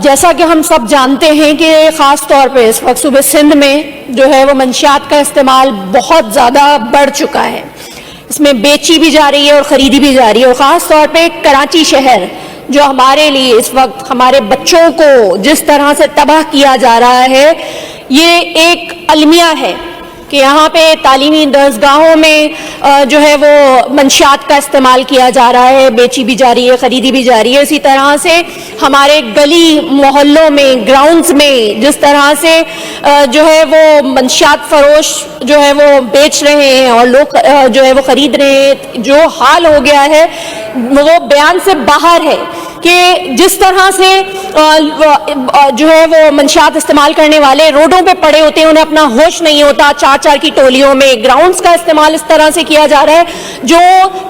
جیسا کہ ہم سب جانتے ہیں کہ خاص طور پہ اس وقت صوبہ سندھ میں جو ہے وہ منشیات کا استعمال بہت زیادہ بڑھ چکا ہے. اس میں بیچی بھی جا رہی ہے اور خریدی بھی جا رہی ہے, اور خاص طور پہ کراچی شہر جو ہمارے لیے اس وقت ہمارے بچوں کو جس طرح سے تباہ کیا جا رہا ہے, یہ ایک المیہ ہے کہ یہاں پہ تعلیمی درسگاہوں میں جو ہے وہ منشیات کا استعمال کیا جا رہا ہے, بیچی بھی جا رہی ہے, خریدی بھی جا رہی ہے. اسی طرح سے ہمارے گلی محلوں میں, گراؤنڈز میں جس طرح سے جو ہے وہ منشیات فروش جو ہے وہ بیچ رہے ہیں اور لوگ جو ہے وہ خرید رہے ہیں, جو حال ہو گیا ہے وہ بیان سے باہر ہے. کہ جس طرح سے جو ہے وہ منشیات استعمال کرنے والے روڈوں پہ پڑے ہوتے ہیں, انہیں اپنا ہوش نہیں ہوتا, چار چار کی ٹولیوں میں گراؤنڈز کا استعمال اس طرح سے کیا جا رہا ہے. جو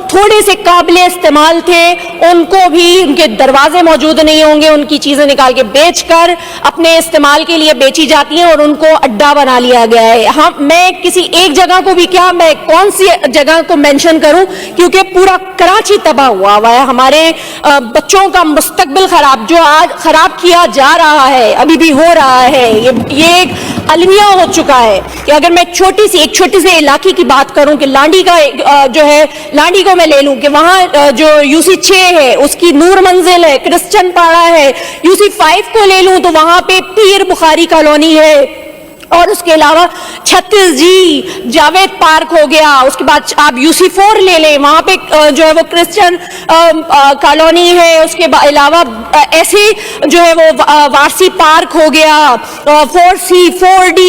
تھوڑے سے قابل استعمال تھے ان کو بھی ان کے دروازے موجود نہیں ہوں گے, ان کی چیزیں نکال کے بیچ کر اپنے استعمال کے لیے بیچی جاتی ہیں اور ان کو اڈا بنا لیا گیا ہے. میں کسی ایک جگہ کو بھی کیا, میں کون سی جگہ کو مینشن کروں, کیونکہ پورا کراچی تباہ ہوا ہے. ہمارے بچوں کا مستقبل خراب جو آج خراب کیا جا رہا ہے, ابھی بھی ہو رہا ہے, یہ ایک المیہ ہو چکا ہے. کہ اگر میں ایک چھوٹی سے علاقے کی بات کروں کہ لانڈی کا جو ہے, لانڈی کو میں لے لوں کہ وہاں جو UC 6 ہے اس کی نور منزل ہے, کرسچن پاڑا ہے. UC 5 کو لے لوں تو وہاں پہ پیر بخاری کالونی ہے, اور اس کے علاوہ 36 جی جاوید پارک ہو گیا. اس کے بعد آپ UC 4 لے لیں, وہاں پہ جو ہے وہ کرسچن کالونی ہے. اس کے علاوہ ایسے جو ہے وہ وارسی پارک ہو گیا, 4C 4D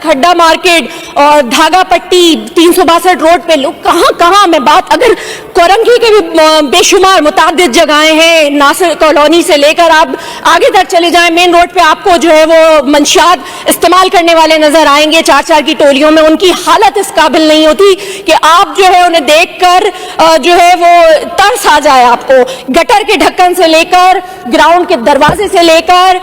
کھڈا مارکیٹ اور دھاگا پٹی 362 روڈ پہ لوگ کہاں میں بات, اگر کورنگی کے بھی بے شمار متعدد جگہیں ہیں, ناصر کالونی سے لے کر آپ آگے تک چلے جائیں, مین روڈ پہ آپ کو جو ہے وہ منشیات استعمال کرنے والے نظر آئیں گے چار چار کی ٹولیوں میں. ان کی حالت اس قابل نہیں ہوتی کہ آپ جو ہے انہیں دیکھ کر جو ہے وہ ترس آ جائے آپ کو. گٹر کے ڈھکن سے لے کر گراؤنڈ کے دروازے سے لے کر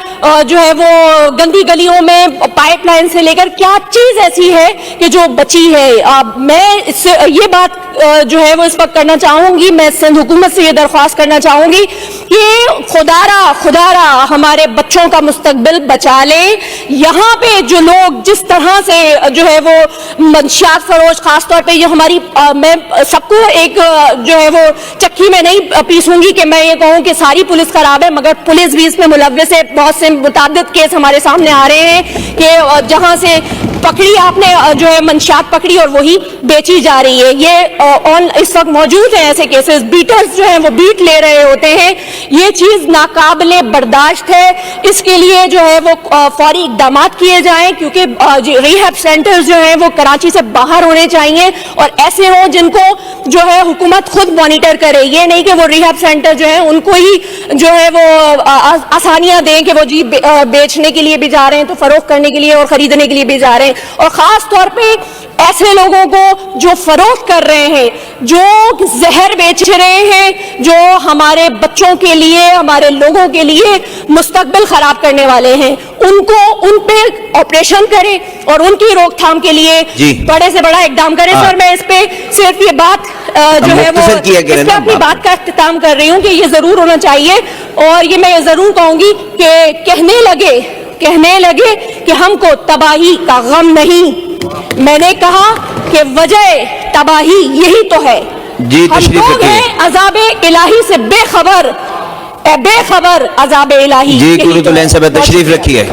جو ہے وہ گندی گلیوں میں پائپ لائن سے لے کر کیا چیز ایسی ہے کہ جو بچی ہے. میں اس سے یہ بات جو ہے وہ اس وقت کرنا چاہوں گی, میں سندھ حکومت سے یہ درخواست کرنا چاہوں گی کہ خدا را ہمارے بچوں کا مستقبل بچا لے. یہاں پہ جو لوگ جس طرح سے جو ہے وہ منشیات فروش, خاص طور پہ یہ ہماری, میں سب کو ایک جو ہے وہ چکی میں نہیں پیسوں گی کہ میں یہ کہوں کہ ساری پولیس خراب ہے, مگر پولیس بھی اس میں ملوث ہے. بہت سے متعدد کیس ہمارے سامنے آ رہے ہیں کہ جہاں سے پکڑی آپ نے جو ہے منشیات پکڑی اور وہی بیچی جا رہی ہے. یہ اس وقت موجود ہیں ایسے کیسز, بیٹرز جو ہیں وہ بیٹ لے رہے ہوتے ہیں. یہ چیز ناقابل برداشت ہے. اس کے لیے جو ہے وہ فوری اقدامات کیے جائیں, کیونکہ ریہیب سینٹرز جو ہیں وہ کراچی سے باہر ہونے چاہیے اور ایسے ہوں جن کو جو ہے حکومت خود مانیٹر کرے. یہ نہیں کہ وہ ریہیب سینٹر جو ہیں ان کو ہی جو ہے وہ آسانیاں دیں کہ وہ جی بیچنے کے لیے بھی جا رہے ہیں تو فروخت کرنے کے لیے اور خریدنے کے لیے بھی جا رہے ہیں. اور خاص طور پہ ایسے لوگوں کو جو فروخت کر رہے ہیں, جو زہر بیچ رہے ہیں, جو ہمارے بچوں کے لیے, ہمارے لوگوں کے لیے مستقبل خراب کرنے والے ہیں, ان پہ آپریشن کریں اور ان کی روک تھام کے لیے بڑے سے بڑا اقدام کریں. سر میں اس پہ صرف یہ بات جو ہے وہ اس پہ اپنی بات کا اختتام کر رہی ہوں کہ یہ ضرور ہونا چاہیے. اور یہ میں ضرور کہوں گی کہ کہنے لگے کہ ہم کو تباہی کا غم نہیں, میں نے کہا کہ وجہ تباہی یہی تو ہے. ہم لوگ ہیں عذاب الہی سے بے خبر عذاب الہی. جی, تشریف رکھیے.